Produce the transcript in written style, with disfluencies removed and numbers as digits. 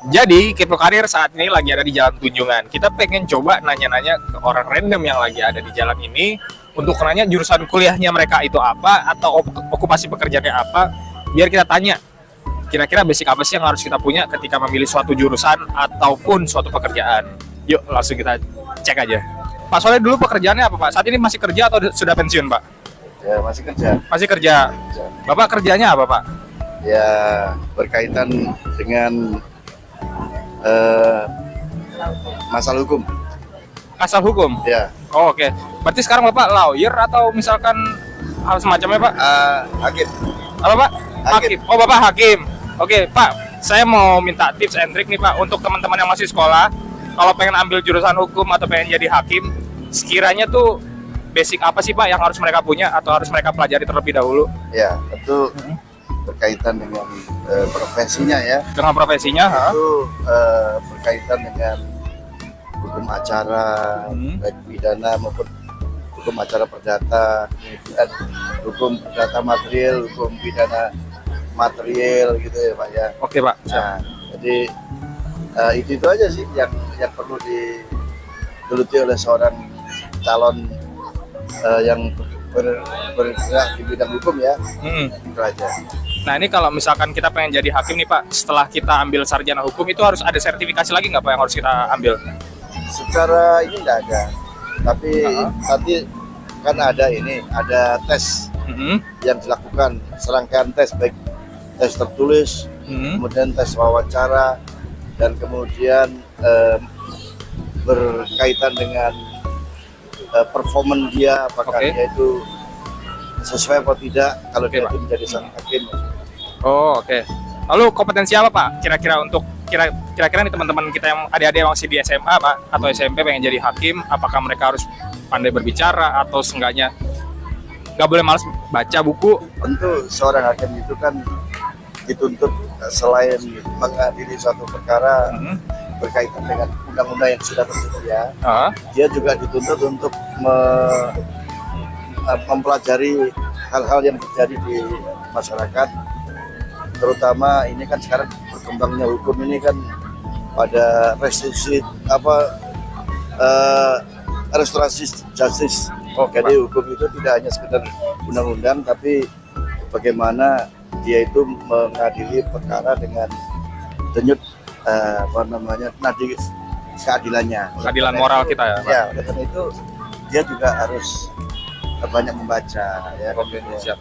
Jadi Kepo Karir saat ini lagi ada di Jalan Tunjungan. Kita pengen coba nanya-nanya ke orang random yang lagi ada di jalan ini untuk nanya jurusan kuliahnya mereka itu apa atau okupasi pekerjaannya apa, biar kita tanya kira-kira basic apa sih yang harus kita punya ketika memilih suatu jurusan ataupun suatu pekerjaan. Yuk langsung kita cek aja. Pak Soleh dulu pekerjaannya apa Pak? Saat ini masih kerja atau sudah pensiun Pak? Ya, masih kerja. Masih kerja. Bapak kerjanya apa Pak? Ya, berkaitan dengan masalah hukum. Asal hukum? Ya, Oh, oke. Berarti sekarang Bapak lawyer atau misalkan hal semacamnya Pak? hakim. Apa Pak? Hakim. Oh Bapak hakim. Oke Pak, saya mau minta tips and trick nih Pak untuk teman-teman yang masih sekolah. Kalau pengen ambil jurusan hukum atau pengen jadi hakim, sekiranya tuh basic apa sih Pak yang harus mereka punya atau harus mereka pelajari terlebih dahulu? Ya, tentu berkaitan dengan profesinya ya. Dengan profesinya, Itu berkaitan dengan hukum acara, baik pidana maupun hukum acara perdata, kemudian hukum perdata material, hukum pidana material gitu ya Pak ya. Oke Pak. Nah, jadi itu aja sih yang perlu digeluti oleh seorang calon yang bergerak di bidang hukum ya. Itu aja. Nah ini kalau misalkan kita pengen jadi hakim nih Pak, setelah kita ambil sarjana hukum itu harus ada sertifikasi lagi nggak Pak yang harus kita ambil? Secara ini enggak ada, tapi nanti kan ada tes yang dilakukan, serangkaian tes, baik tes tertulis, kemudian tes wawancara, dan kemudian berkaitan dengan performan dia, apakah dia itu sesuai atau tidak kalau dia itu menjadi sang hakim. Oh oke. Lalu kompetensi apa Pak? Kira-kira untuk kira-kira nih teman-teman kita yang adik-adik yang masih di SMA Pak atau SMP pengen jadi hakim, apakah mereka harus pandai berbicara atau seenggaknya nggak boleh malas baca buku? Tentu seorang hakim itu kan dituntut selain mengadili suatu perkara berkaitan dengan undang-undang yang sudah tersedia, dia juga dituntut untuk mempelajari hal-hal yang terjadi di masyarakat, terutama ini kan sekarang berkembangnya hukum ini kan pada restorasi justice. Jadi hukum itu tidak hanya sekedar undang-undang, tapi bagaimana dia itu mengadili perkara dengan denyut nadi keadilannya. Keadilan moral kita ya Pak? Ya, oleh karena itu dia juga harus banyak membaca ya. Oke, siap.